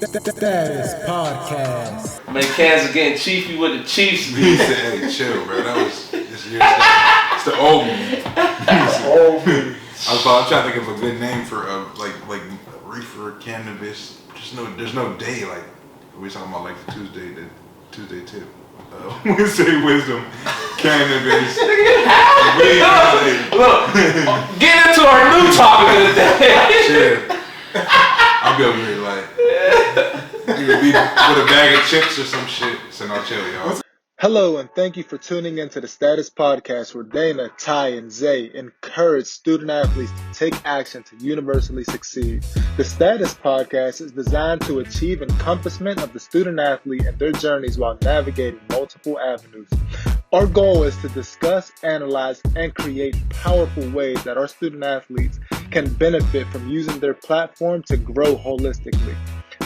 Status Podcast. Man, Kansas getting chiefy with the Chiefs. He said, "Hey, chill, bro. That was this year's. It's the old me." Old me. I'm trying to think of a good name for like reefer cannabis. There's no day like we talking about like the Tuesday tip. Wednesday wisdom, cannabis. Look, get into our new topic of the day. Chill. I'll be over here like you would be with a bag of chips or some shit. So no, chill, y'all. Hello, and thank you for tuning into the Status Podcast, where Dana, Ty, and Zay encourage student athletes to take action to universally succeed. The Status Podcast is designed to achieve encompassment of the student athlete and their journeys while navigating multiple avenues. Our goal is to discuss, analyze, and create powerful ways that our student athletes can benefit from using their platform to grow holistically.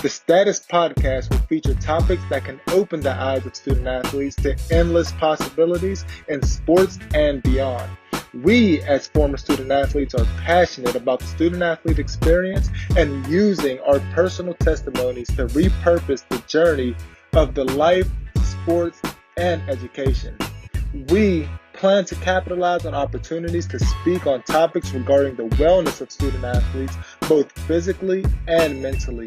The Status Podcast will feature topics that can open the eyes of student athletes to endless possibilities in sports and beyond. We, as former student athletes, are passionate about the student athlete experience and using our personal testimonies to repurpose the journey of the life, sports, and education. We plan to capitalize on opportunities to speak on topics regarding the wellness of student athletes, both physically and mentally.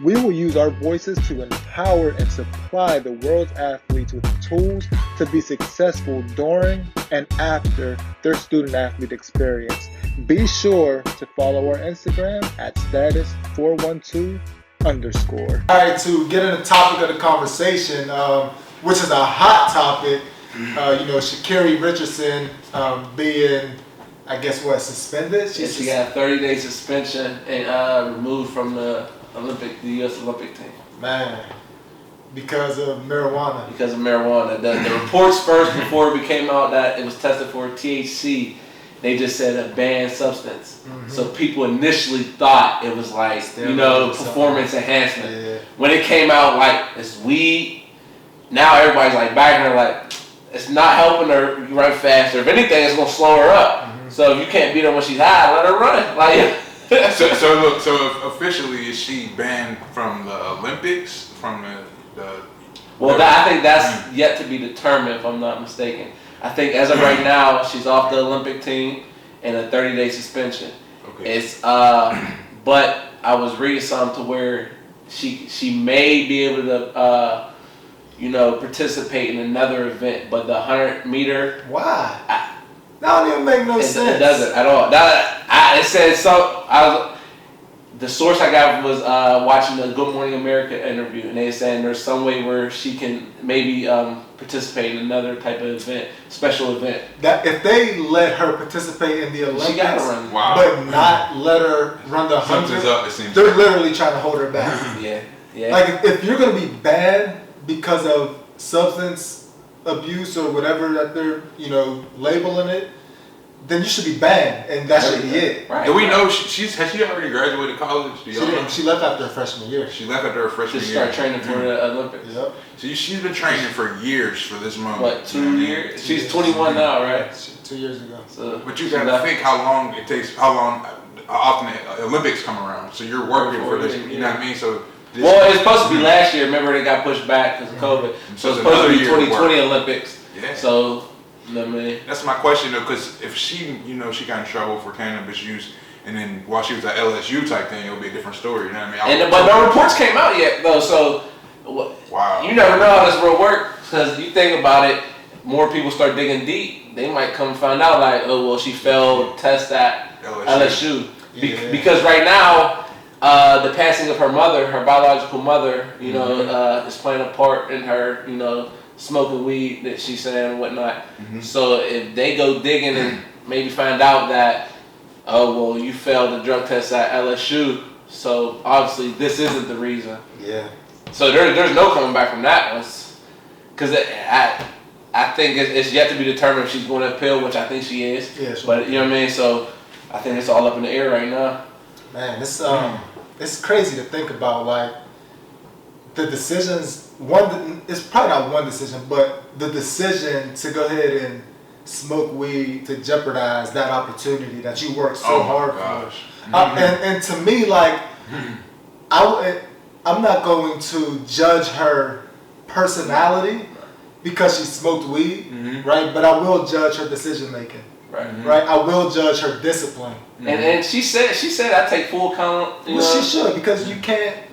We will use our voices to empower and supply the world's athletes with tools to be successful during and after their student athlete experience. Be sure to follow our Instagram at status412_. Alright, to get in the topic of the conversation, which is a hot topic, ShaCarri Richardson being, I guess, suspended? She got a 30-day suspension and removed from the U.S. Olympic team. Man, because of marijuana. The reports first, before it became out that it was tested for THC, they just said a banned substance. Mm-hmm. So people initially thought it was like, performance enhancement. Yeah. When it came out like it's weed, now everybody's like backing her like, it's not helping her run faster. If anything, it's going to slow her up. Mm-hmm. So if you can't beat her when she's high, let her run. Like. So officially, is she banned from the Olympics? Well, I think that's yet to be determined, if I'm not mistaken. I think as of right now, she's off the Olympic team and a 30-day suspension. Okay. It's but I was reading something to where she may be able to participate in another event, but the 100-meter. Why? That don't even make no sense. It doesn't at all. It said so. The source I got was watching the Good Morning America interview, and they saying there's some way where she can maybe participate in another type of event, special event. That if they let her participate in the Olympics, she gotta run. Wow. But not let her run the 100, they're literally trying to hold her back. Yeah. Like if you're gonna be banned because of substance abuse or whatever that they're labeling it, then you should be banned, and that should be it. Right. Do we know has she already graduated college? She left after her freshman year. She left after her freshman year. To start training for the Olympics. Yep. So she's been training for years for this moment. What, 2 years? She's 21 now, right? 2 years ago. So, but you gotta think how long often the Olympics come around. So you're working for this, you know what I mean? So. Well, it's supposed to be last year. Remember, they got pushed back because of COVID. So it's supposed to be 2020 Olympics. Yeah. So. That's my question though, because if she got in trouble for cannabis use, and then while she was at LSU type thing, it would be a different story. You know what I mean? But no reports came out yet though, so wow. You never know how this will work, because you think about it, more people start digging deep, they might come find out like, oh well, she failed test at LSU. Yeah. Because right now, the passing of her mother, her biological mother, is playing a part in her, smoking weed that she's saying and whatnot. Mm-hmm. So if they go digging and maybe find out that, oh well, you failed the drug test at LSU, so obviously this isn't the reason. Yeah. So there's no coming back from that one, because I think it's yet to be determined if she's going to appeal, which I think she is. Yeah. Sure. But you know what I mean. So I think it's all up in the air right now. Man, it's crazy to think about, like the decisions. It's probably not one decision, but the decision to go ahead and smoke weed to jeopardize that opportunity that you worked so hard for. Gosh. And to me, like, I'm not going to judge her personality because she smoked weed, right? But I will judge her decision making, right? I will judge her discipline. And she said I take full account. Well, she should, because you can't.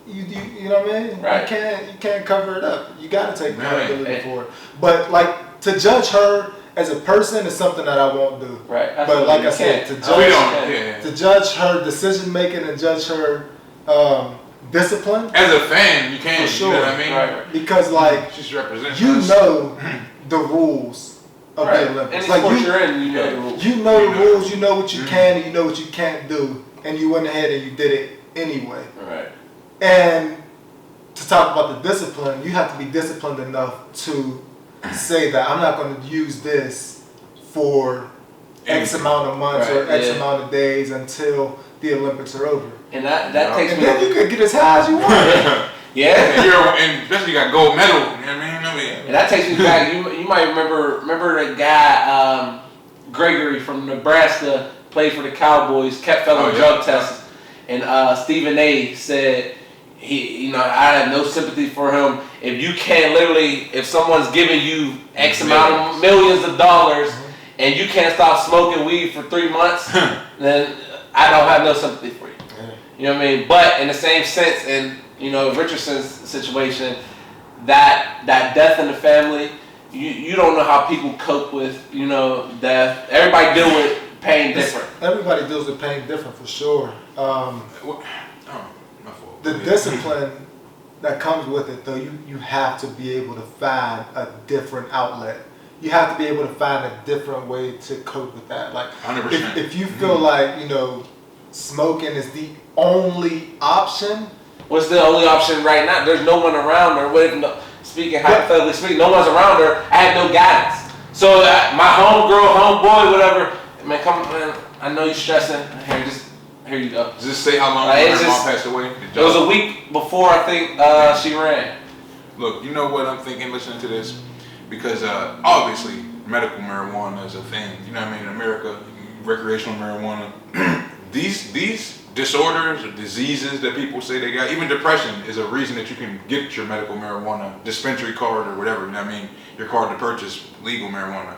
You know what I mean? Right. You can't cover it up. You got to take accountability for it. But like, to judge her as a person is something that I won't do. Right. But like I said, to judge her decision making and judge her discipline. As a fan, you can. For sure. You know what I mean? Right. Because like, she's representing. You know the rules of the Olympics. Like you know the rules. You know the rules. You know what you can and you know what you can't do, and you went ahead and you did it anyway. Right. And to talk about the discipline, you have to be disciplined enough to say that I'm not going to use this for X amount of months or X amount of days until the Olympics are over. And that takes me. Then you could get as high as you want. And especially you got gold medal. You know what I mean? And that takes me back. You might remember the guy Gregory from Nebraska, played for the Cowboys, kept failing drug tests, and Stephen A. said. I have no sympathy for him. If you can't if someone's giving you X amount of millions of dollars and you can't stop smoking weed for 3 months, then I don't have no sympathy for you. You know what I mean? But in the same sense, in Richardson's situation, that death in the family, you don't know how people cope with death. Everybody deal with pain different. Everybody deals with pain different, for sure. The discipline that comes with it, though, you have to be able to find a different outlet. You have to be able to find a different way to cope with that. Like, 100%. If you feel like, smoking is the only option. What's the only option right now? There's no one around her. Hypothetically speaking, no one's around her. I have no guidance. So my homegirl, homeboy, whatever, man, come on, I know you're stressing. Here you go. Does this say how long her mom passed away? It was a week before, I think, she ran. Look, you know what I'm thinking listening to this? Because obviously medical marijuana is a thing. You know what I mean? In America, recreational marijuana. These disorders or diseases that people say they got, even depression is a reason that you can get your medical marijuana dispensary card or whatever. You know what I mean? Your card to purchase legal marijuana.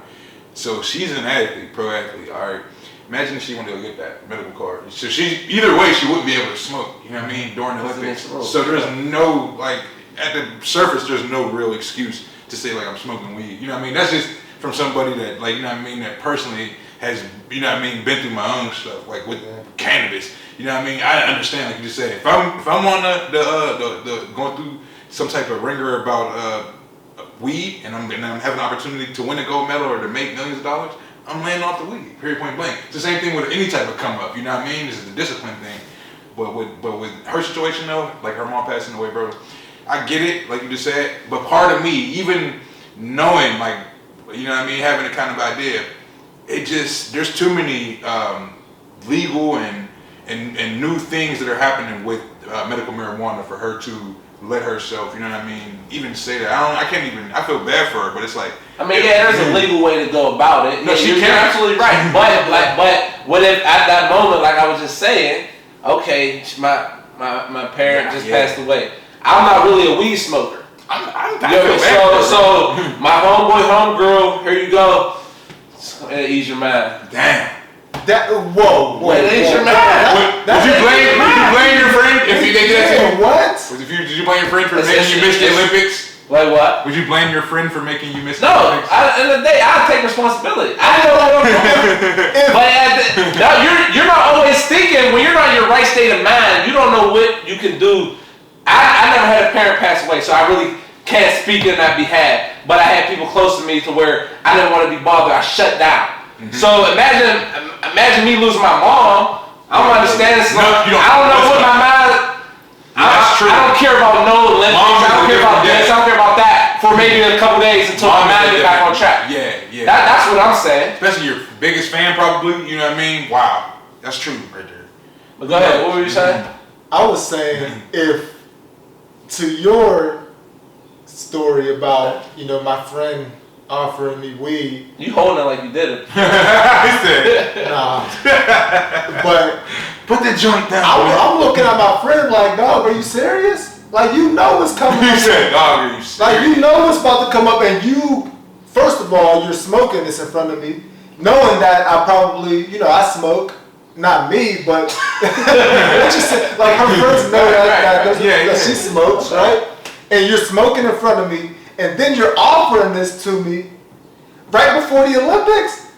So she's an athlete, pro athlete, all right? Imagine if she wanted to go get that medical card. So either way, she wouldn't be able to smoke, you know what I mean, during the Olympics. So there's no, at the surface, there's no real excuse to say, I'm smoking weed. You know what I mean? That's just from somebody that, you know what I mean, that personally has, you know what I mean, been through my own stuff, with cannabis. You know what I mean? I understand, like you just said. If I'm on the going through some type of ringer about weed, and I'm having an opportunity to win a gold medal or to make millions of dollars, I'm laying off the weed, period, point blank. It's the same thing with any type of come up, you know what I mean? This is the discipline thing. But with her situation though, like her mom passing away, bro, I get it, like you just said, but part of me, even knowing, you know what I mean, having a kind of idea, there's too many legal and new things that are happening with medical marijuana for her to let herself, you know what I mean, even say that. I feel bad for her, but it's like. There's a legal way to go about it. No, you're absolutely right. But what if at that moment, like I was just saying, okay, my parent just passed away. I'm not really a weed smoker. So my homegirl, here you go. Ease your mind. Damn. Whoa. Ease your mind. Would you blame your friend if they did that to you? What? Did you blame your friend for making you miss the Olympics? Like what? Would you blame your friend for making you miss the No, Olympics? at the end of the day, I take responsibility. I know what I'm doing. But you're not always thinking, when you're not in your right state of mind, you don't know what you can do. I never had a parent pass away, so I really can't speak on that behalf. But I had people close to me to where I didn't want to be bothered. I shut down. So imagine me losing my mom. I don't understand. I don't know what my mind. That's true. I don't care about no Olympics. I don't care about this. I don't care about that for maybe a couple days until my mind get back on track. Yeah. That's what I'm saying. Especially your biggest fan, probably. You know what I mean? Wow, that's true right there. But go ahead. What were you saying? I was saying, if to your story about my friend offering me weed. You holding it like you did it. He said, nah. But Put that joint down. I'm looking at my friend like, dog, are you serious? Like, you know what's coming. You said, dog, are you serious? Like, you know what's about to come up, and you, first of all, you're smoking this in front of me, knowing that I probably, I smoke. Not me, but what you said, like her friends know that she smokes, right? And you're smoking in front of me, and then you're offering this to me right before the Olympics.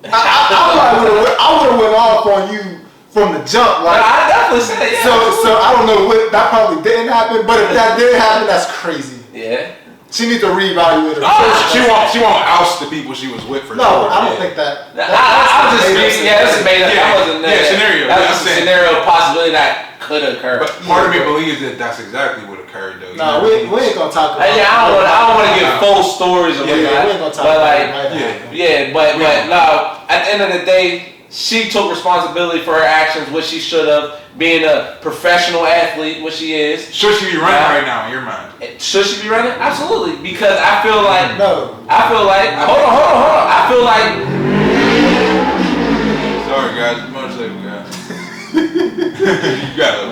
I would have went off on you from the jump. Like, I definitely said yeah. So I don't know what that probably didn't happen, but if that did happen, that's crazy. Yeah. She needs to reevaluate her. She won't oust the people she was with for No, I don't think that. I just think, this is made up. That wasn't scenario. That's a scenario possibility that could occur. But part of me believes that that's exactly what occurred, though. No, we ain't gonna talk about. Yeah, I don't want to give full stories of we ain't gonna talk about it. But no. At the end of the day, she took responsibility for her actions, what she should have. Being a professional athlete, what she is. Should she be running right now in your mind? Should she be running? Absolutely. Because I feel like... No. I feel like... Hold on. I feel like... Sorry, guys. Motorcycle guys. You got it.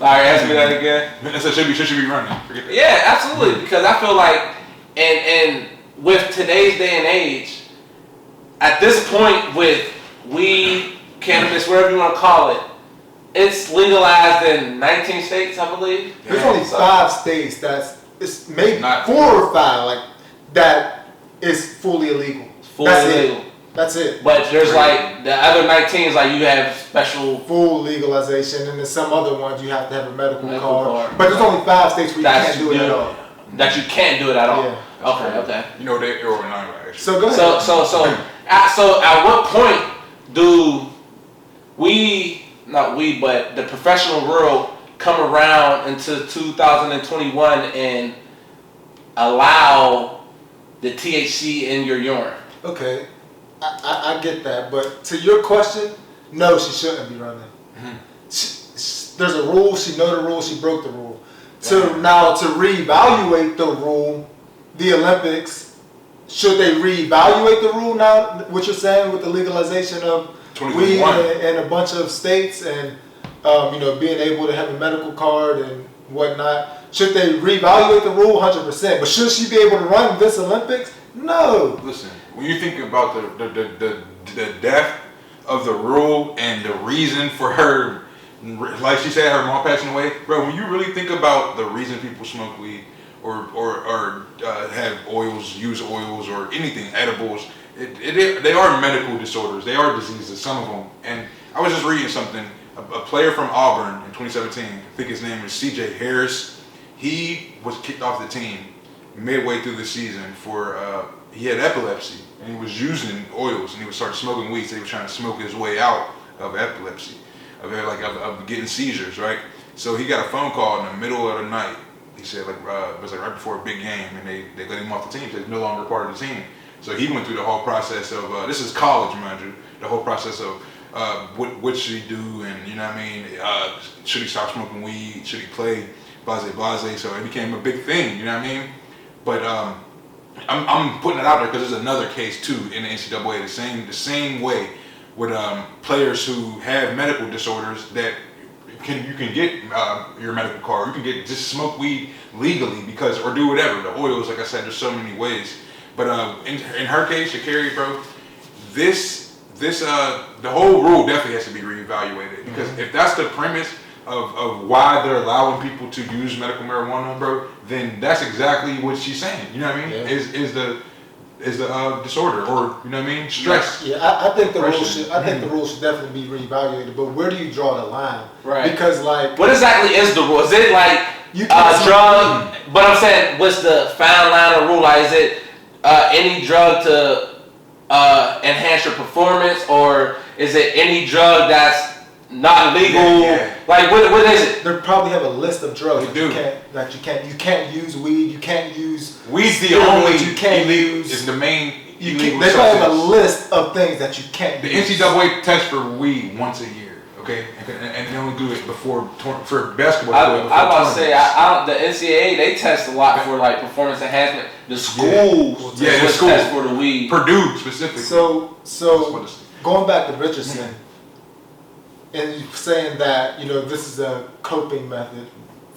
All right, ask me that again. I said, should she be running? Forget that. Yeah, absolutely. Because I feel like... And with today's day and age, at this point with weed, cannabis, whatever you want to call it, it's legalized in 19 states, I believe. There's only 5 states it's maybe 4 or 5 like that is fully illegal. That's it. But there's like the other 19 is like you have special full legalization, and then some other ones you have to have a medical card. But there's only 5 states where you can't do it at all. That you can't do it at all. Yeah. Okay. You know they or not actually. So go ahead. So at what point do but the professional world come around into 2021 and allow the THC in your urine? Okay, I get that, but to your question, no, she shouldn't be running. Mm-hmm. There's a rule. She know the rule. She broke the rule. Now to reevaluate the rule, the Olympics, should they reevaluate the rule now? What you're saying with the legalization of weed in a bunch of states and being able to have a medical card and whatnot, should they reevaluate the rule? 100%. But should she be able to run this Olympics? No. Listen, when you think about the depth of the rule and the reason for her, like she said, her mom passing away, bro. When you really think about the reason people smoke weed or have use oils or anything, edibles. They are medical disorders. They are diseases, some of them. And I was just reading something. A player from Auburn in 2017, I think his name is C.J. Harris. He was kicked off the team midway through the season for he had epilepsy and he was using oils and he would start smoking weed. So he was trying to smoke his way out of epilepsy, of getting seizures, right? So he got a phone call in the middle of the night. He said it was right before a big game, and they let him off the team. So he's no longer part of the team. So he went through the whole process of, this is college, mind you, the whole process of what should he do, and you know what I mean, should he stop smoking weed, should he play, blase, so it became a big thing, you know what I mean? But I'm putting it out there because there's another case too in the NCAA, the same way with players who have medical disorders that you can get your medical card, you can just smoke weed legally or do whatever, the oils, like I said, there's so many ways. But in her case, ShaCarri, bro, the whole rule definitely has to be reevaluated because if that's the premise of why they're allowing people to use medical marijuana, bro, then that's exactly what she's saying. You know what I mean? Yeah. Is the disorder or you know what I mean? Stress. Yeah, I think the rule should definitely be reevaluated. But where do you draw the line? Right. Because like, what exactly is the rule? Is it like drug? But I'm saying, what's the fine line of rule? Like, is it any drug to enhance your performance, or is it any drug that's not legal? Yeah. Like what is it? They probably have a list of drugs you can't use weed. You can't use. Weed's the only you can't use. Is the main. They probably have a list of things that you can't. The use. NCAA tests for weed once a year. Okay, and they only do it for basketball. I about to say, the NCAA they test a lot for like performance enhancement. The schools, the school test for the weed. Purdue specifically. So going back to Richardson, and saying that, this is a coping method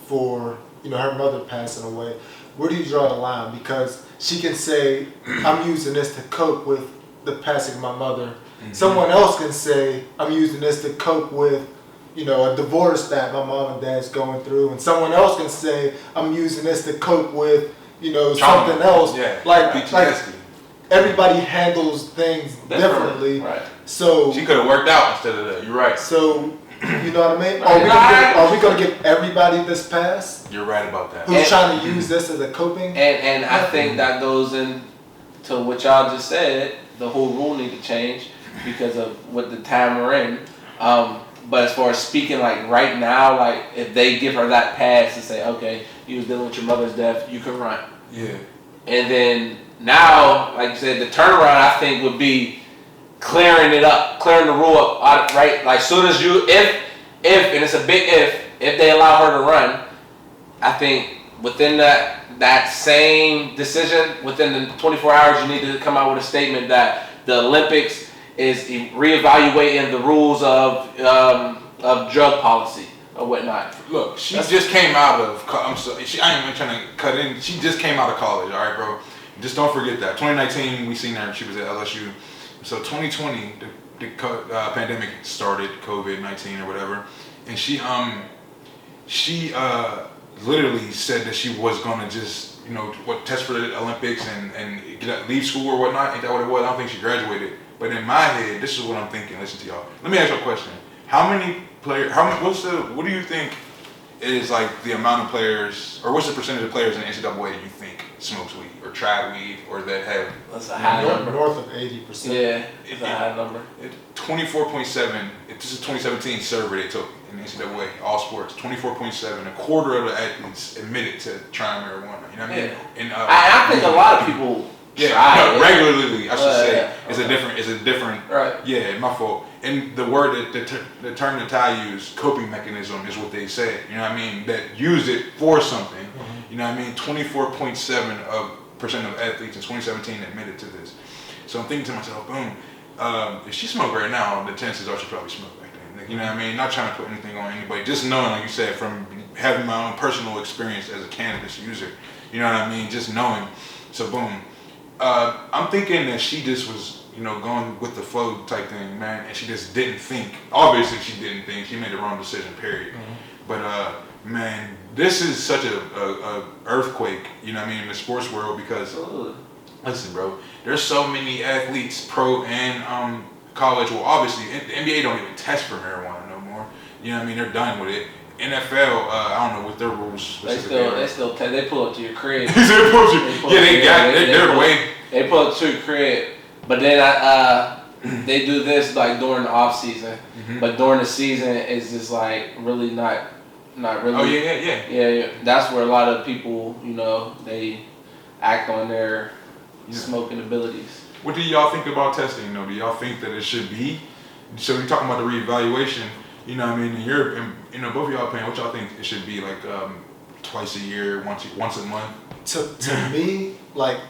for, her mother passing away, where do you draw the line? Because she can say, I'm using this to cope with the passing of my mother. Mm-hmm. Someone else can say, I'm using this to cope with, a divorce that my mom and dad's going through. And someone else can say, I'm using this to cope with, trauma. something else. Yeah. Like PTSD. Everybody handles things differently. Right. So she could have worked out instead of that. You're right. So, you know what I mean? Are we gonna give everybody this pass? You're right about that. Who's trying to use this as a coping? And I think that goes into what y'all just said. The whole rule need to change because of what the time we're in. But as far as speaking, like right now, like if they give her that pass and say, okay, you was dealing with your mother's death, you can run. Yeah. And then now, like you said, the turnaround I think would be clearing it up, clearing the rule up, right? Like soon as you, if, and it's a big if they allow her to run, I think within that same decision, within the 24 hours, you need to come out with a statement that the Olympics is reevaluating the rules of drug policy or whatnot. Look, she just came out of. I ain't even trying to cut in. She just came out of college. All right, bro. Just don't forget that. 2019, we seen her. She was at LSU. So 2020, the pandemic started, COVID-19 or whatever, and she literally said that she was gonna just test for the Olympics and leave school or whatnot. Ain't that what it was? I don't think she graduated. But in my head, this is what I'm thinking. Listen to y'all. Let me ask you a question. How many players? What do you think is like the amount of players, or what's the percentage of players in the NCAA you think smokes weed or try weed or that have? That's a high number. North of 80%. Yeah, it's a high number. 24.7. This is 2017 survey they took in the NCAA, all sports. 24.7. A quarter of the athletes admitted to trying marijuana. You know what I mean? Yeah. And I think a lot of people. Regularly, I should say. It's a different. Right. Yeah, my fault. And the word the term that Ty used, coping mechanism, is what they said. You know what I mean? That use it for something. Mm-hmm. You know what I mean? 24.7% of athletes in 2017 admitted to this. So I'm thinking to myself, boom, if she smoked right now, the chances are she probably smoked back then. Like, you know what I mean? Not trying to put anything on anybody, just knowing, like you said, from having my own personal experience as a cannabis user. You know what I mean? Just knowing. So boom. I'm thinking that she just was, going with the flow type thing, man, and she just didn't think. Obviously, she didn't think. She made the wrong decision, period. Mm-hmm. But, man, this is such a earthquake, you know what I mean, in the sports world because, listen, bro, there's so many athletes, pro and college. Well, obviously, the NBA don't even test for marijuana no more. You know what I mean? They're done with it. NFL, I don't know what their rules. They pull up to your crib. They pull up to your crib, but then they do this like during the off season, but during the season it's just like really not really. Oh yeah. Yeah. That's where a lot of people, they act on their smoking abilities. What do y'all think about testing? Do y'all think that it should be? So we talking about the reevaluation. You know what I mean? And both of y'all opinion, what y'all think it should be, like twice a year, once a month? To me, like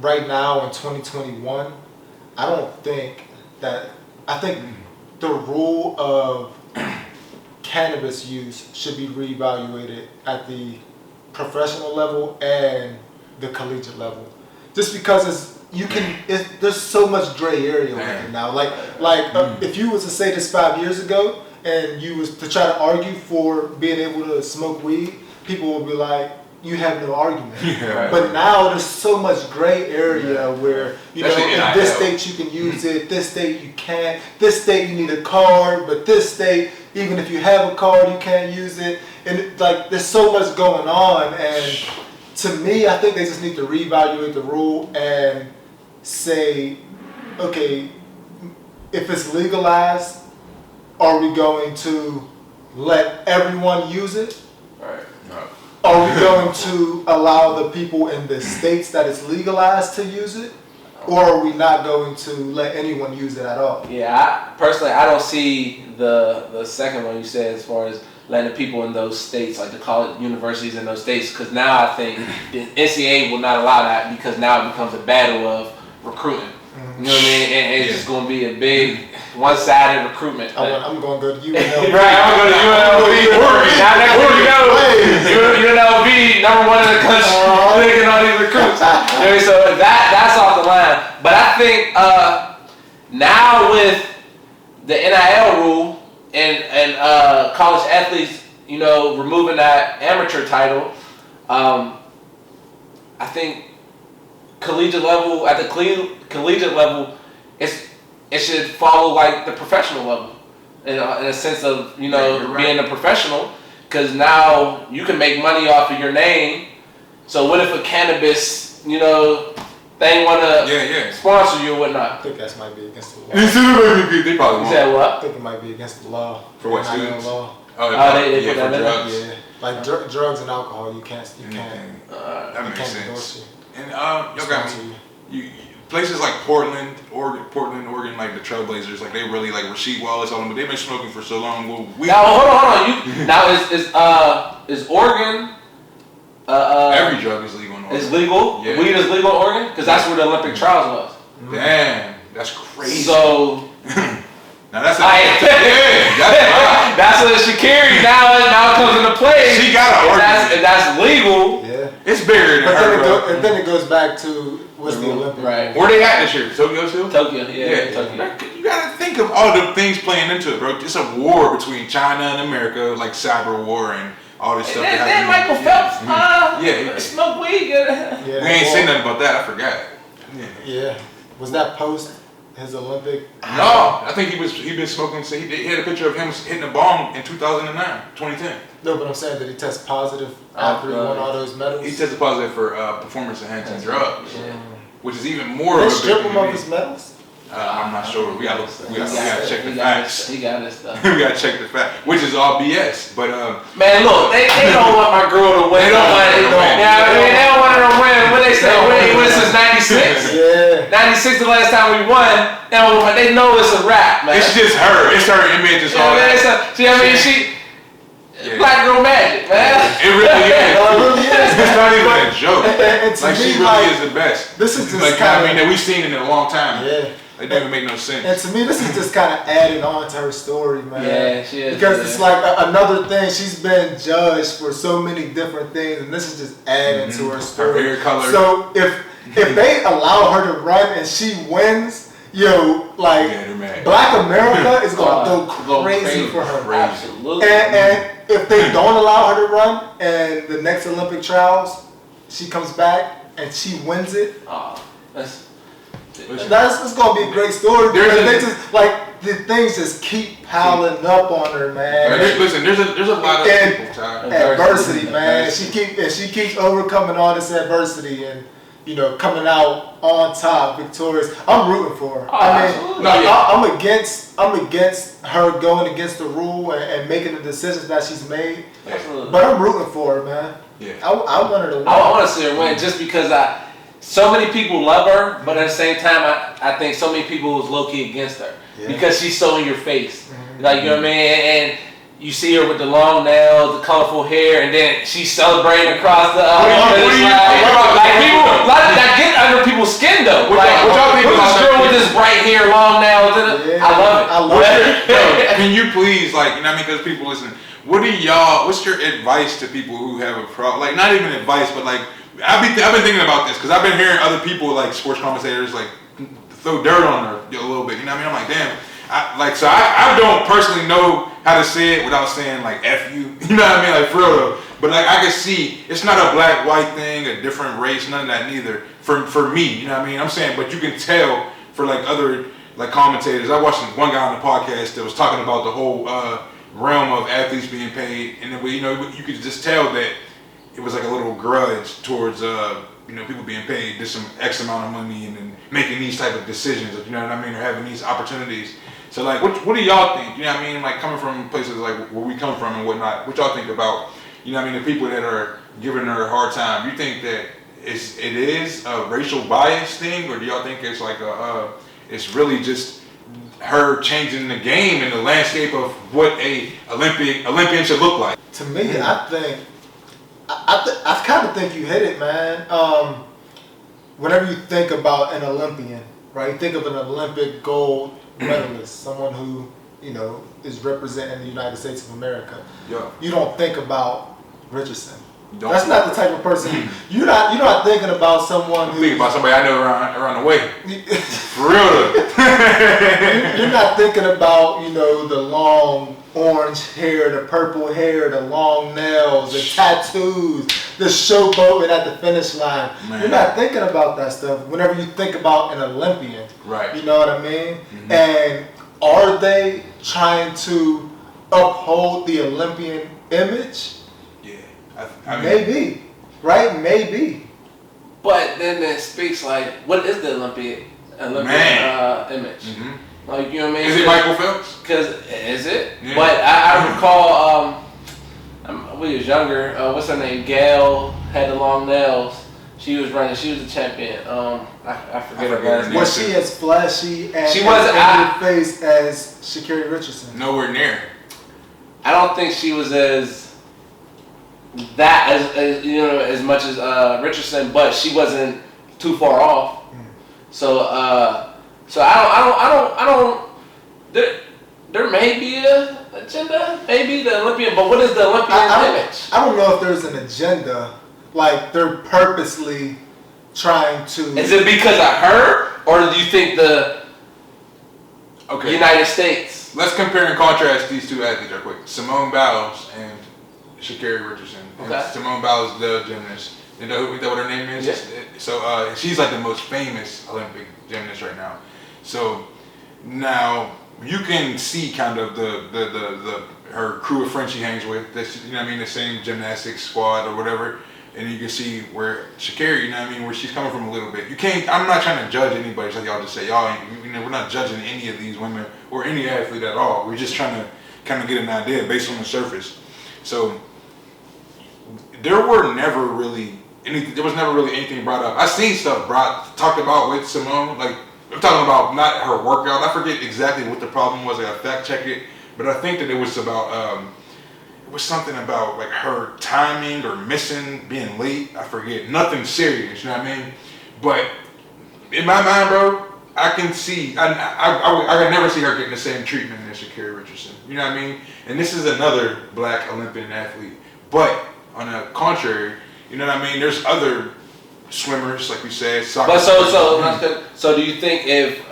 right now in 2021, I think the rule of cannabis use should be reevaluated at the professional level and the collegiate level. Just because there's so much gray area with it now. If you was to say this 5 years ago and you was to try to argue for being able to smoke weed, people would be like, you have no argument. Yeah. But now there's so much gray area where, in this state you can use it, this state you can't, this state you need a card, but this state, even if you have a card, you can't use it. And there's so much going on. And to me, I think they just need to reevaluate the rule and say, okay, if it's legalized, are we going to let everyone use it? Right. No. Are we going to allow the people in the states that it's legalized to use it? Or are we not going to let anyone use it at all? Yeah, I don't see the second one you said as far as letting the people in those states, like the college universities in those states, because now I think the NCAA will not allow that because now it becomes a battle of recruiting. You know what I mean? And it's just going to be a big one-sided recruitment. I'm going to go to UNLV. Right, I'm going to go to UNLV. Now next thing you know, UNLV number one in the country, taking all these recruits. So that's off the line. But I think now with the NIL rule and college athletes, removing that amateur title, I think collegiate level at the collegiate level, it should follow like the professional level, in a sense of being a professional, because now you can make money off of your name. So what if a cannabis thing want to sponsor you or whatnot? I think that might be against the law. They probably won't. You said what? I think it might be against the law. For what, students? Law. They put that in drugs. Yeah, like drugs and alcohol, you can't. That makes sense. And y'all got me. You places like Portland, Oregon, like the Trailblazers, like they really like Rasheed Wallace, all them, but they've been smoking for so long. Well, now hold on. Now is Oregon? Every drug is legal in Oregon. It's legal. Yeah. Weed is legal in Oregon because that's where the Olympic trials was. Damn, that's crazy. So now that's that's what ShaCarri now comes into play. She got an argument. That's legal. Yeah, it's bigger than her. And then it goes back to what's the Olympic? Right. Where they at this year? Tokyo still? Tokyo. Tokyo. You gotta think of all the things playing into it, bro. It's a war between China and America, like cyber war and all this stuff. Then Michael Phelps smoked weed. We ain't saying nothing about that. I forgot. Yeah. Was that post his Olympic? No, I think he been smoking. So he had a picture of him hitting a bomb in 2010. No, but I'm saying that he tested positive after he won all those medals. He tested positive for performance enhancing drugs, which is even more. Did they strip him of his medals? I'm not sure. We gotta check the facts. He got his stuff. We gotta check the facts, which is all BS. But man, look, they don't want my girl to win. They don't want her to win. What they say? We win since '96. Yeah. '96 the last time we won. They know it's a rap, man. It's just her. It's her image. It's all that. She black girl magic, man. It really is. It's not even a joke. And like she really is the best. This is just like that we've seen it in a long time. Yeah. It doesn't make no sense. And to me, this is just kind of adding on to her story, man. Yeah, she is. Because it's like another thing. She's been judged for so many different things, and this is just adding to her story. Her hair color. So if they allow her to run and she wins, Black America is gonna go crazy for her. Absolutely. And if they don't allow her to run, and the next Olympic trials, she comes back and she wins it. It's gonna be a great story because the things just keep piling up on her, man. Listen, there's a lot of people, Ty. Adversity, man. She keeps overcoming all this adversity and coming out on top, victorious. I'm rooting for her. I'm against her going against the rule and making the decisions that she's made. Absolutely. But I'm rooting for her, man. Yeah. I want her to win. I want to see her win just because so many people love her, but at the same time, I think so many people was low-key against her because she's so in your face. Like, you know what I mean? And you see her with the long nails, the colorful hair, and then she's celebrating across the people that get under people's skin, though. What y'all think about this girl with this bright hair, long nails? I love it. Can you please, because people listen, what's your advice to people who have a problem? Like, not even advice, but I've been thinking about this because I've been hearing other people, like sports commentators, throw dirt on her a little bit. You know what I mean? I'm like, damn. I don't personally know how to say it without saying F you. You know what I mean? Like for real though. But I can see it's not a black white thing, a different race, none of that neither. For me, you know what I mean? I'm saying, but you can tell for other commentators. I watched one guy on the podcast that was talking about the whole realm of athletes being paid, and then you could just tell that it was like a little grudge towards people being paid just some X amount of money and then making these type of decisions, or having these opportunities. So what do y'all think? You know what I mean? Coming from places where we come from and whatnot, what y'all think about, the people that are giving her a hard time? Do you think that it is a racial bias thing, or do y'all think it's it's really just her changing the game and the landscape of what a Olympian should look like? To me, I kind of think you hit it, man. Whenever you think about an Olympian, right? You think of an Olympic gold medalist, someone who, is representing the United States of America, Yeah. you don't think about Richardson. Don't. That's not the type of person. You're not thinking about someone who. Think about somebody I know around the way. For real though. You're not thinking about, the long orange hair, the purple hair, the long nails, the tattoos, the showboating at the finish line. Man. You're not thinking about that stuff whenever you think about an Olympian. Right. You know what I mean? Mm-hmm. And are they trying to uphold the Olympian image? Yeah. I mean, maybe. Right? Maybe. But then it speaks like, what is the Olympian image? Mm-hmm. Like, you know what I mean? Is it Michael Phelps? Because, is it? Yeah. But I recall, we was younger, what's her name? Gail had the long nails. She was running, she was a champion. I forget her last name. Was she as flashy and she wasn't as face as ShaCarri Richardson? Nowhere near. I don't think she was as much as Richardson, but she wasn't too far off. So I don't. There may be an agenda, maybe the Olympian, but what is the Olympian image? I don't know if there's an agenda, like they're purposely trying to. Is it because of her, or do you think the United States? Let's compare and contrast these two athletes real quick. Simone Biles and ShaCarri Richardson. Okay. And Simone Biles, the gymnast. You know what her name is? Yeah. So she's like the most famous Olympic gymnast right now. So now you can see kind of the her crew of friends she hangs with. That's, you know what I mean, the same gymnastics squad or whatever. And you can see where ShaCarri, you know what I mean, where she's coming from a little bit. You can't. I'm not trying to judge anybody. So y'all just say we're not judging any of these women or any athlete at all. We're just trying to kind of get an idea based on the surface. So there was never really anything brought up. I seen stuff talked about with Simone. Like, I'm talking about not her workout. I forget exactly what the problem was. I gotta fact check it, but I think that it was about it was something about like her timing or being late. I forget. Nothing serious, you know what I mean? But in my mind, bro, I can see. I can never see her getting the same treatment as ShaCarri Richardson. You know what I mean? And this is another black Olympian athlete. But on the contrary, you know what I mean? There's other swimmers, like we said. But so do you think if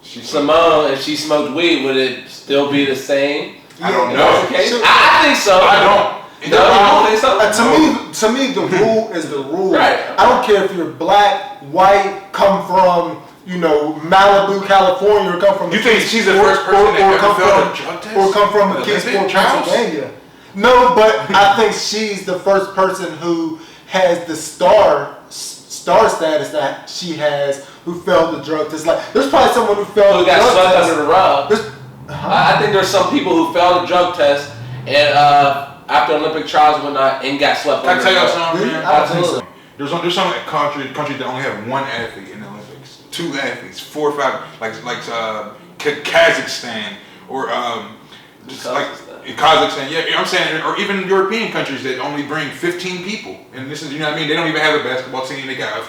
Simone, if she smoked weed, would it still be the same? I don't know. I think so. I don't. No, you don't think so? To me, the rule is the rule. Right. I don't care if you're black, white, come from Malibu, California, or come from. You think she's the first person that ever failed a drug test? Or come from Kingsport, Pennsylvania? No, but I think she's the first person who has the star status that she has, who failed the drug test. Like, there's probably someone who failed the drug test. Who got swept under the rug. I think there's some people who failed the drug test and after Olympic trials and whatnot and got swept under the rug. Can I tell y'all something, man? Absolutely. There's some countries that only have one athlete in the Olympics, 2 athletes, 4 or 5, like Kazakhstan or just like Kazakhstan, yeah, you know what I'm saying, or even European countries that only bring 15 people, and this is, you know what I mean, they don't even have a basketball team, they got a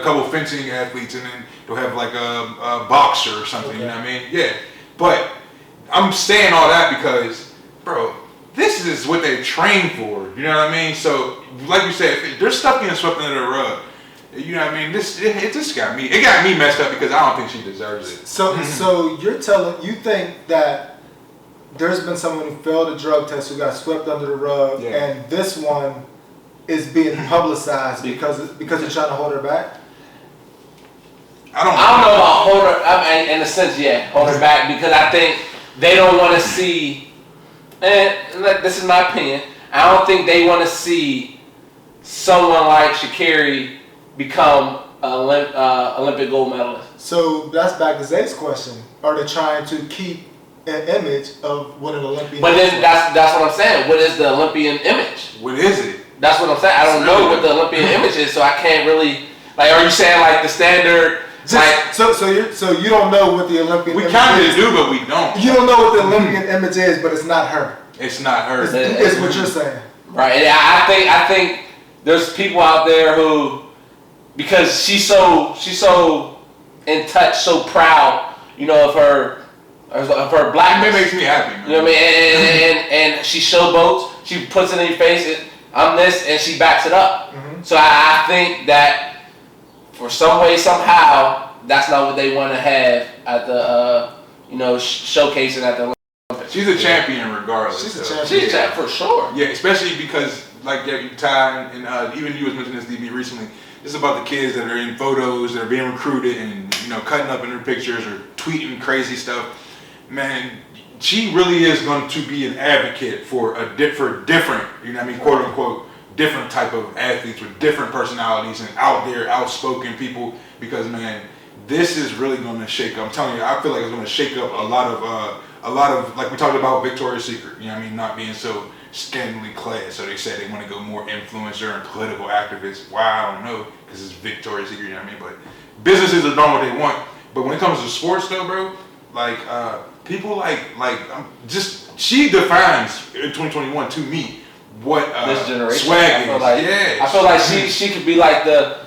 couple of fencing athletes, and then they'll have like a boxer or something, okay. You know what I mean, yeah, but I'm saying all that because, bro, this is what they train for, you know what I mean, so, like you said, there's stuff getting swept under the rug, you know what I mean, it just got me messed up because I don't think she deserves it. So you think that there's been someone who failed a drug test who got swept under the rug, yeah. And this one is being publicized because they're trying to hold her back? I don't know about hold her. I mean, in a sense, yeah, hold her back because I think they don't want to see. And this is my opinion. I don't think they want to see someone like ShaCarri become an Olympic gold medalist. So that's back to Zay's question: are they trying to keep an image of what an Olympian? But then that's what I'm saying. What is the Olympian image? What is it? That's what I'm saying. I don't know what the Olympian image is, so I can't really like. Are you saying like the standard? So you don't know what the Olympian image is? We kind of do, but we don't. You don't know what the Olympian image is, but it's not her. It's not her. It's what you're saying. Right. And I think there's people out there who, because she's so in touch, so proud, of her blackness. That makes me happy, man. You know what I mean? And she showboats. She puts it in your face. I'm this, and she backs it up. Mm-hmm. So I think that for some way, somehow, that's not what they want to have at the showcasing at the Olympics. She's a champion regardless. She's a champion. She's a champion for sure. Yeah, especially because like Ty and even you was mentioning this DB recently. It's about the kids that are in photos, that are being recruited, and cutting up in their pictures or tweeting crazy stuff. Man, she really is going to be an advocate for different, quote unquote, different type of athletes with different personalities and out there, outspoken people. Because man, this is really going to shake up. I'm telling you, I feel like it's going to shake up a lot of like we talked about Victoria's Secret. Not being so scantily clad. So they said they want to go more influencer and political activists. Why, I don't know, because it's Victoria's Secret. But businesses are doing what they want. But when it comes to sports, though, bro, like people she defines in 2021 to me what this generation swag is. I feel like she could be like the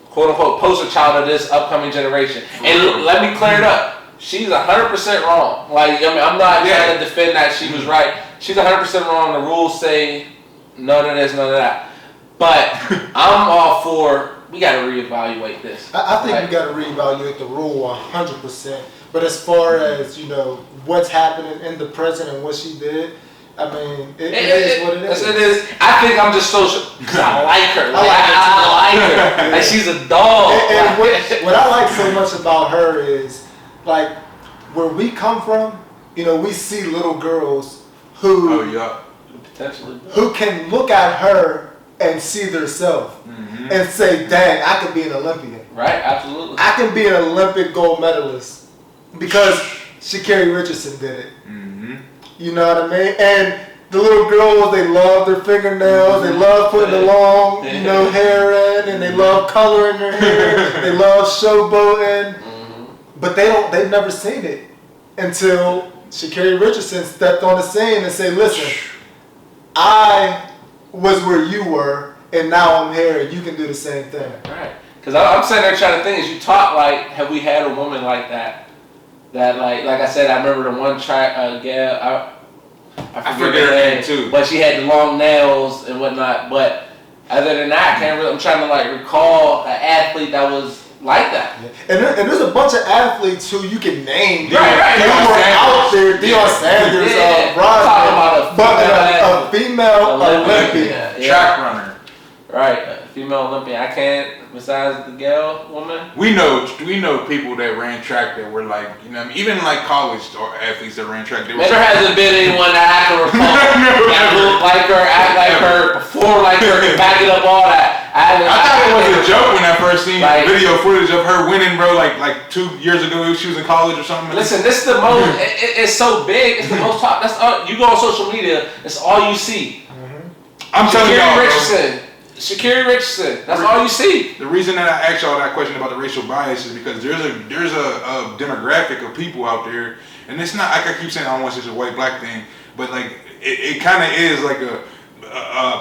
quote unquote poster child of this upcoming generation. And let me clear it up. She's 100% wrong. I'm not trying to defend that she was right. She's 100% wrong. The rules say none of this, none of that. But I'm all for. We got to reevaluate this. I think we got to reevaluate the rule 100%. But as far as what's happening in the present and what she did, I mean, it is what it is. It is. I think I'm just social because I like her. I like her. Like she's a dog. And what I like so much about her is like where we come from. We see little girls who potentially who can look at her and see themselves and say, "Dang, I could be an Olympian." Right. Absolutely. I can be an Olympic gold medalist because ShaCarri Richardson did it. You know what I mean? And the little girls, they love their fingernails. They love putting the long, hair in, and they love coloring their hair. They love showboating, but they've never seen it until ShaCarri Richardson stepped on the scene and said, "Listen, I was where you were, and now I'm here, and you can do the same thing." Right. Because I'm sitting there trying to think, as you talk, have we had a woman like that? That like I said, I remember the one gal. I forget her name too. But she had the long nails and whatnot. But other than that, I can't really. I'm trying to recall an athlete that was like that. Yeah. And there's a bunch of athletes who you can name. Right. They were out there. Deion Sanders, a female Olympian, track runner. Right, a female Olympian. I can't. Besides the gal woman, we know people that ran track that were even college athletes that ran track. There hasn't been anyone that I can recall that looked like her, act like her, perform like her, back it up, all that. I thought it was a joke when I first seen video footage of her winning, bro. Like 2 years ago, she was in college or something. Listen, this is the most. It's so big. It's the most top. That's all. You go on social media. It's all you see. I'm telling y'all, ShaCarri Richardson. That's all you see. The reason that I asked y'all that question about the racial bias is because there's a demographic of people out there, and it's not like I keep saying I don't want to say it's a white black thing, but it kind of is like a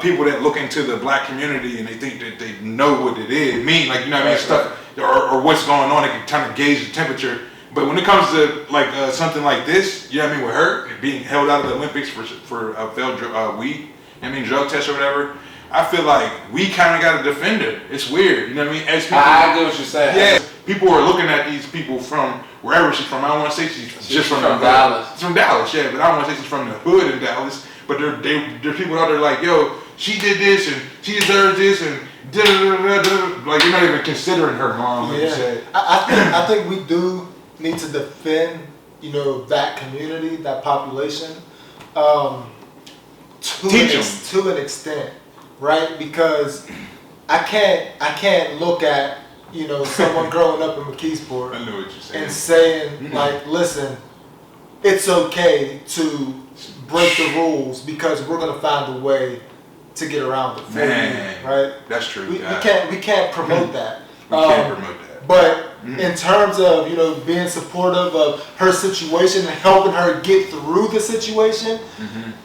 people that look into the black community and they think that they know what it is, stuff or what's going on. They can kind of gauge the temperature. But when it comes to something like this, with her being held out of the Olympics for a failed drug test or whatever. I feel like we kind of got to defend her. It's weird, As people, I get what you're saying. Yeah, people are looking at these people from wherever she's from. I don't want to say she's just from Dallas. She's from Dallas, yeah, but I don't want to say she's from the hood in Dallas. But there's people out there like, yo, she did this and she deserves this and like you're not even considering her mom. Like you said. I think we do need to defend, that community, that population, to an extent. Right, because I can't look at someone growing up in McKeesport I know what you're saying. and saying listen, it's okay to break the rules because we're gonna find a way to get around it. Man, right? That's true. We can't promote that. We can't promote that. But in terms of, you know, being supportive of her situation and helping her get through the situation,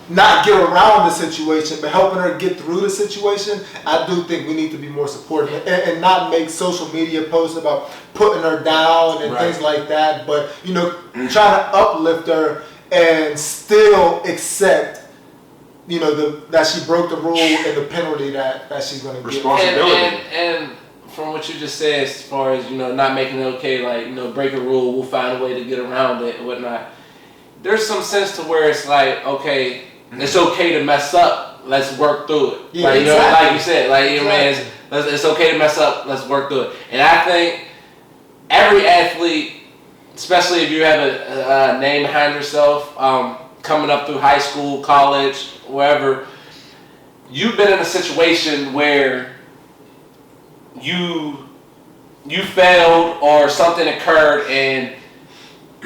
not get around the situation, but helping her get through the situation. I do think we need to be more supportive and not make social media posts about putting her down and things like that, but, you know, trying to uplift her and still accept, you know, that she broke the rule and the penalty that she's going to get. Responsibility. And from what you just said, as far as, you know, not making it okay, like, you know, break a rule, we'll find a way to get around it and whatnot. There's some sense to where it's like, okay, it's okay to mess up. Let's work through it. Yeah, like, you know, exactly. like you said, like, you know, it's okay to mess up. Let's work through it. And I think every athlete, especially if you have a name behind yourself, coming up through high school, college, wherever, you've been in a situation where you failed or something occurred and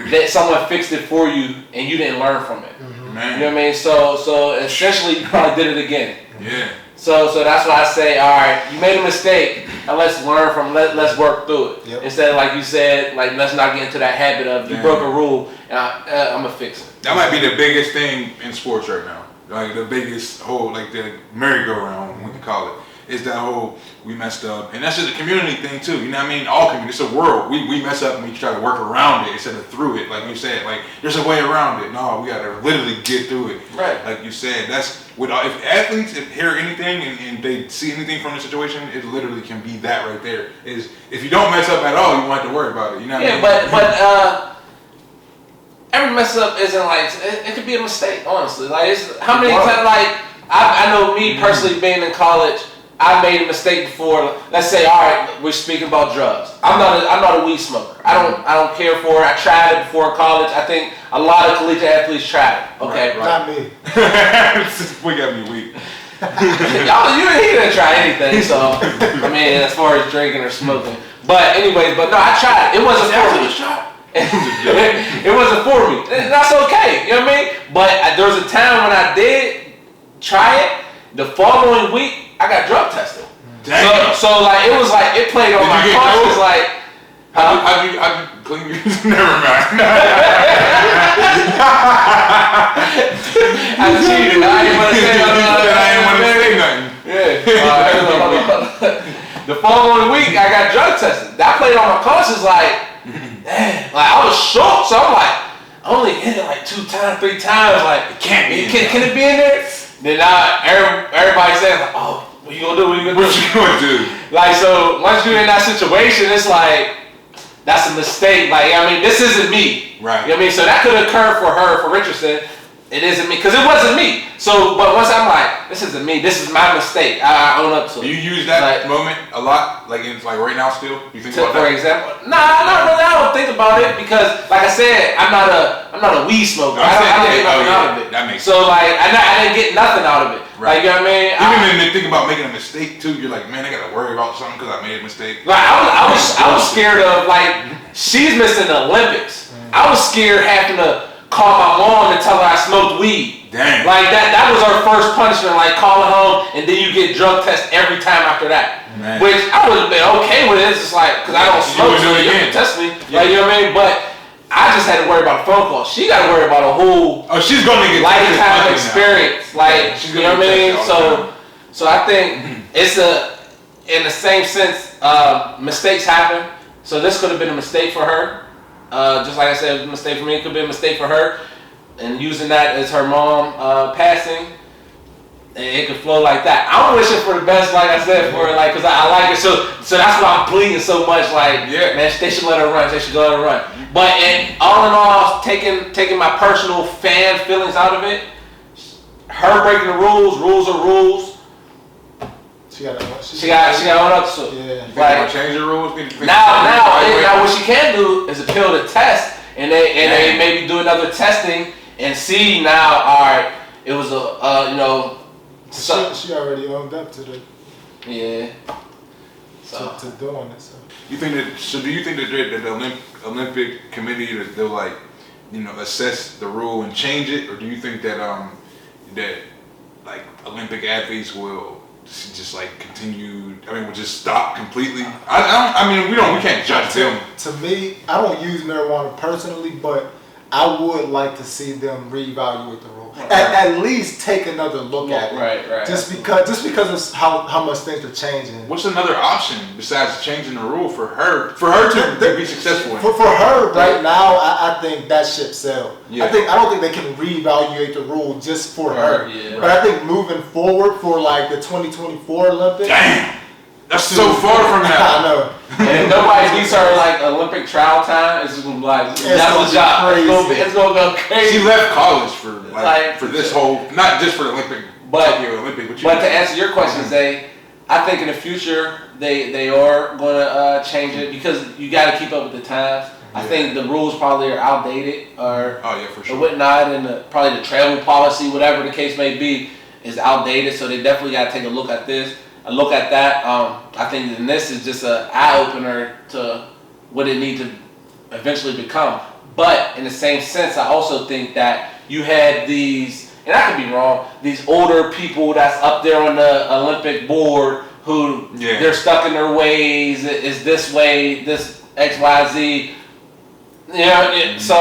that someone fixed it for you and you didn't learn from it. Man. You know what I mean? So essentially you probably did it again. Yeah. So that's why I say, all right, you made a mistake, and let's learn from it. Let's work through it. Yep. Instead of, like you said, like, let's not get into that habit of you broke a rule and I'm gonna fix it. That might be the biggest thing in sports right now. Like the biggest whole, like the merry-go-round, what you call it, is that whole we messed up, and that's just a community thing too. You know what I mean? All community, it's a world. We mess up and we try to work around it instead of through it. Like you said, like there's a way around it. No, we gotta literally get through it. Right. Like you said, that's with if athletes hear anything and they see anything from the situation, it literally can be that right there. Is if you don't mess up at all, you won't have to worry about it. You know what I mean? But every mess up isn't like it could be a mistake. Honestly, like it's how many times like I know me personally being in college. I made a mistake before. Let's say, all right, we're speaking about drugs. I'm not a weed smoker. I don't care for it. I tried it before college. I think a lot of collegiate athletes tried it. Okay, Not me. We got me weak. he didn't try anything. So I mean, as far as drinking or smoking. But anyways, no, I tried it. It wasn't for me. It wasn't for me. And that's okay. You know what I mean? But there was a time when I did try it. The following week, I got drug tested. Damn. So like it was like it played on Did my you get conscience. those? Like How'd you clean your? Never mind. I cheated. I didn't want to say nothing. Yeah. The following week, I got drug tested. That played on my conscience. Like, man, like I was shocked. So I'm like, I only hit it like 2 times, 3 times. Like, it can't be. Can it be in there? Then everybody saying like, oh, what you gonna do? What you gonna do? Like, so once you're in that situation, it's like that's a mistake. Like, I mean, this isn't me. Right. You know what I mean? So that could occur for Richardson. It isn't me, because it wasn't me. So, but once I'm like, this isn't me. This is my mistake. I own up to it. You use that moment a lot, like it's like right now still. You think about for that? example, nah, not really. I don't think about it because, like I said, I'm not a weed smoker. I don't get nothing out of it. That makes so like I didn't get nothing out of it. Right. Like, you know what I mean? Even when they think about making a mistake too, you're like, man, I gotta worry about something because I made a mistake. Like I was scared of like she's missing the Olympics. I was scared having to call my mom and tell her I smoked weed. Damn. Like that was her first punishment, like calling home and then you get drug test every time after that. Man. Which I would have been okay with it. It's just like, because I don't smoke, so you can test me. Yeah. Like, you know what I mean? But I just had to worry about a phone call. She got to worry about a whole she's gonna get lifetime experience. Like, you know what I mean? So I think it's in the same sense, mistakes happen. So this could have been a mistake for her. Just like I said, it was a mistake for me. It could be a mistake for her. And using that as her mom passing, it could flow like that. I'm wishing for the best, like I said, for her, like, because I like it. So that's why I'm pleading so much. Like, man, they should let her run. They should let her run. But all in all, taking my personal fan feelings out of it, her breaking the rules are rules. She got one up to. Yeah. Like, change the rules. Now what she can do is appeal the test, and they maybe do another testing and see now. All right, it was she already owned up to the to doing it. So you think that? So do you think that the Olympic committee they'll like assess the rule and change it, or do you think that that like Olympic athletes will just like continued. I mean, would just stop completely. I mean, we can't judge them. To me, I don't use marijuana personally, but I would like to see them reevaluate the rule. At least take another look at it. Right. Just because of how much things are changing. What's another option besides changing the rule for her to be successful? For her right now, I think that ship sailed. Yeah. I don't think they can reevaluate the rule just for her. Yeah. But I think moving forward for like the 2024 Olympics. Damn, that's so far from that. I know. And if nobody beats her like Olympic trial time, it's just gonna be like that's a job. It's gonna go crazy. She left college for this whole, not just for the Olympic, but to answer your question, Zay, I think in the future they are gonna change it because you got to keep up with the times. Yeah. I think the rules probably are outdated or for sure. or whatnot, and probably the travel policy, whatever the case may be, is outdated. So they definitely got to take a look at this. A look at that. I think this is just an eye opener to what it needs to eventually become. But in the same sense, I also think that you had these, and I could be wrong, these older people that's up there on the Olympic board who they're stuck in their ways. It's this way, this X, Y, Z. There's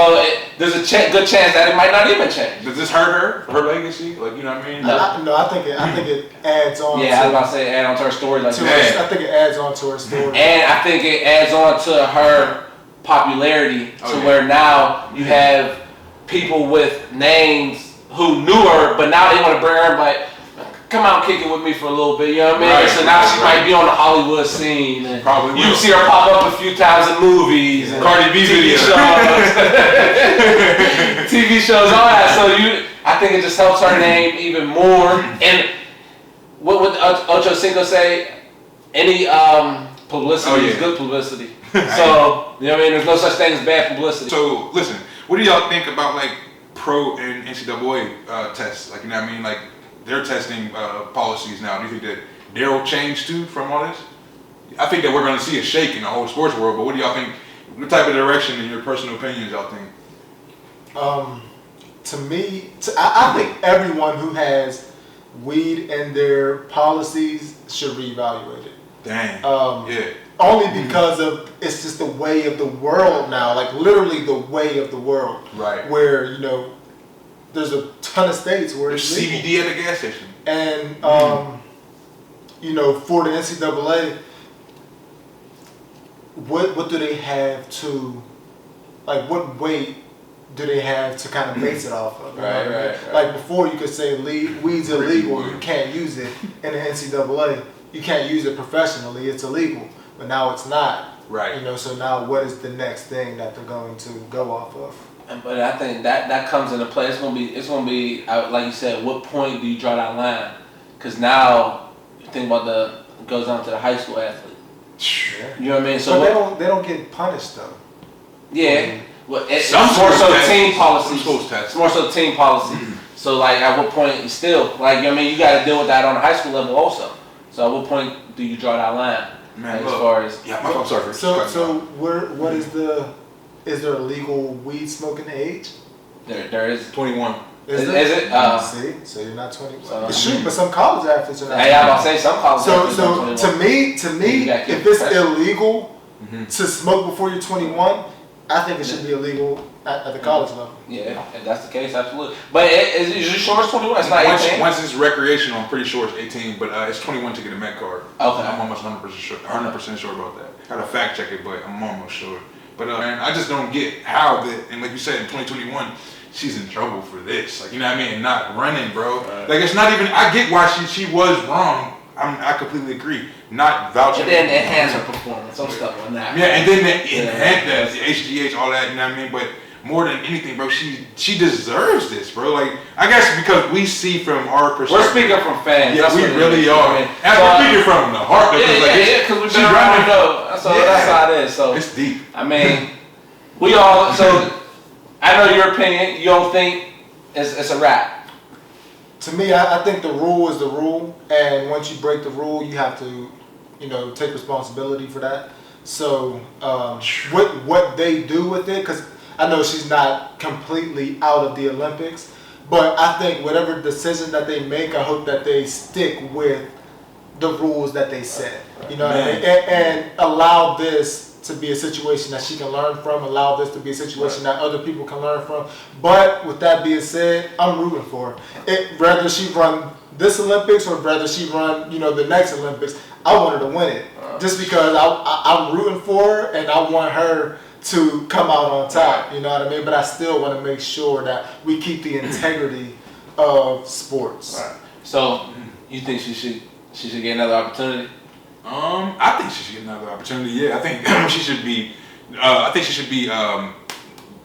a good chance that it might not even change. Does this hurt her legacy? Like, you know what I mean? No, I think it adds on. Yeah, I was about to say add on to her story. Like I think it adds on to her story. And I think it adds on to her popularity where now you have people with names who knew her, but now they want to bring her like, come out and kick it with me for a little bit, you know what I mean? So now she might be on the Hollywood scene. And probably you see her pop up a few times in movies and Cardi B TV shows. TV shows, all that. So I think it just helps her name even more. And what would Ocho Cinco say? Any publicity is good publicity. So, you know what I mean? There's no such thing as bad publicity. So, listen, what do y'all think about like pro and NCAA tests? Like, you know what I mean? Like, they're testing policies now. Do you think that they'll change too from all this? I think that we're going to see a shake in the whole sports world, but what do y'all think? What type of direction, in your personal opinions, y'all think? To me, I think everyone who has weed in their policies should reevaluate it. Dang. Only because of it's just the way of the world now, like literally the way of the world. Right. Where, there's a ton of states where there's it's legal. CBD at the gas station. And, for the NCAA, what do they have to, like, what weight do they have to kind of base it off of? Right. Like before, you could say weed's illegal, you can't use it in the NCAA. You can't use it professionally, it's illegal. But now it's not. Right. So now what is the next thing that they're going to go off of? But I think that comes into play. It's gonna be like you said. What point do you draw that line? Because now you think about it goes down to the high school athlete. Yeah. You know what I mean? So but they don't get punished though. Yeah. Well, it's more so team policy. It's more so team policy. So like, at what point still like you got to deal with that on the high school level also. So at what point do you draw that line? Man, as far as I'm sorry. So what is there a legal weed smoking age? There is 21. Is it? See, so you're not 21. So, but some college athletes are not. Hey, I'm about to say some college athletes. So to me, if it's illegal to smoke before you're 21, I think it should be illegal at the college level. Yeah, if that's the case, absolutely. But is you sure it's 21? It's not 18? Once it's recreational, I'm pretty sure it's 18, but it's 21 to get a Met card. Okay. I'm almost 100% sure about that. I gotta fact check it, but I'm almost sure. But man, I just don't get how and like you said, in 2021, she's in trouble for this. Like, you know what I mean? Not running, bro. Right. Like, it's not even, I get why she was wrong. I completely agree. Not vouching. And then enhance her performance. I'm stuck on that. Yeah, and then enhance the HGH, all that, you know what I mean? But more than anything, bro, she deserves this, bro. Like, I guess because we see from our perspective. We're speaking from fans. Yeah, we really are. And we're speaking from the heart. Because we've been around know. So that's how it is. So it's deep. I mean, we all, so I know your opinion. You don't think it's a wrap. To me, I think the rule is the rule, and once you break the rule, you have to, take responsibility for that. So, what they do with it, because I know she's not completely out of the Olympics, but I think whatever decision that they make, I hope that they stick with the rules that they set. You know what I mean? And allow this to be a situation that she can learn from, allow this to be a situation that other people can learn from. But with that being said, I'm rooting for her. Whether she run this Olympics or whether she run, the next Olympics, I want her to win it. Just because I'm rooting for her and I want her to come out on top, you know what I mean? But I still want to make sure that we keep the integrity of sports. Right. So, you think she should get another opportunity? I think she should get another opportunity. Yeah, I think she should be. I think she should be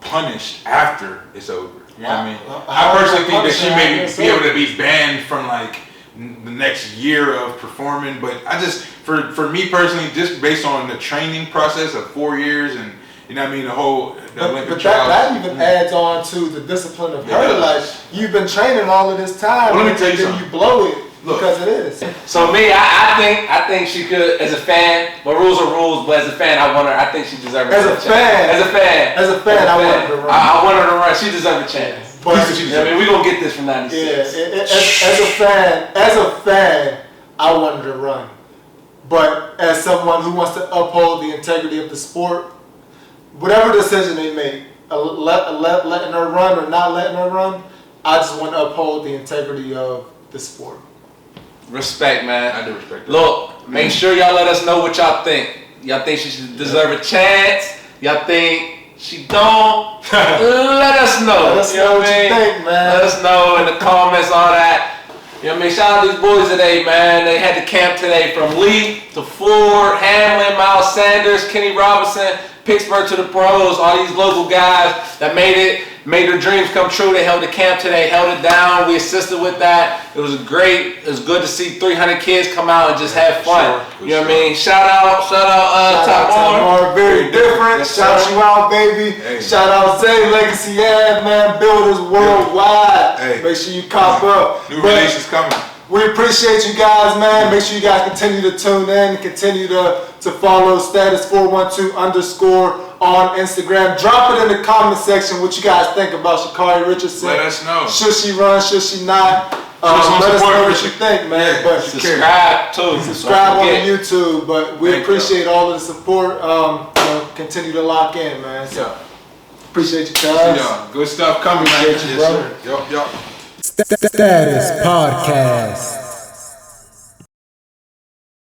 punished after it's over. You know what I mean? I personally think that she may be able to be banned from like the next year of performing. But I just, for me personally, just based on the training process of 4 years and you know what I mean, the whole Olympic trials. That even adds on to the discipline of her life. You've been training all of this time, well, let me tell you and then you blow it. Because it is. So me, I think she could, as a fan, but rules are rules, but as a fan, I want her, I think she deserves a chance. As a fan, I want her to run. I want her to run. She deserves a chance. But, I mean, we're going to get this from 96. Yeah, as a fan, I want her to run. But as someone who wants to uphold the integrity of the sport, whatever decision they make, letting her run or not letting her run, I just want to uphold the integrity of the sport. Respect, man. I do respect that. Look, make sure y'all let us know what y'all think. Y'all think she should deserve a chance? Y'all think she don't? Let us know. Let us know what you think, man. Let us know in the comments, all that. You know what I mean? Shout out to these boys today, man. They had the camp today from Lee to Ford, Hamlin, Miles Sanders, Kenny Robinson, Pittsburgh to the pros, all these local guys that made their dreams come true. They held the camp today, held it down. We assisted with that. It was great. It was good to see 300 kids come out and just have fun. You know what I mean? Shout out, Tamar. Very different. Shout you out, baby. Hey. Shout out Zay, Legacy Ad, man. Builders worldwide. Hey. Make sure you cop up. New releases coming. We appreciate you guys, man. Make sure you guys continue to tune in, continue to follow status412_ on Instagram. Drop it in the comment section what you guys think about ShaCarri Richardson. Let us know. Should she run? Should she not? Let us know what you think, man. Yeah, but subscribe too. Subscribe on YouTube. But we appreciate all of the support. Continue to lock in, man. So appreciate you guys. Good stuff coming, man. Appreciate you, brother. Yup. Status Podcast.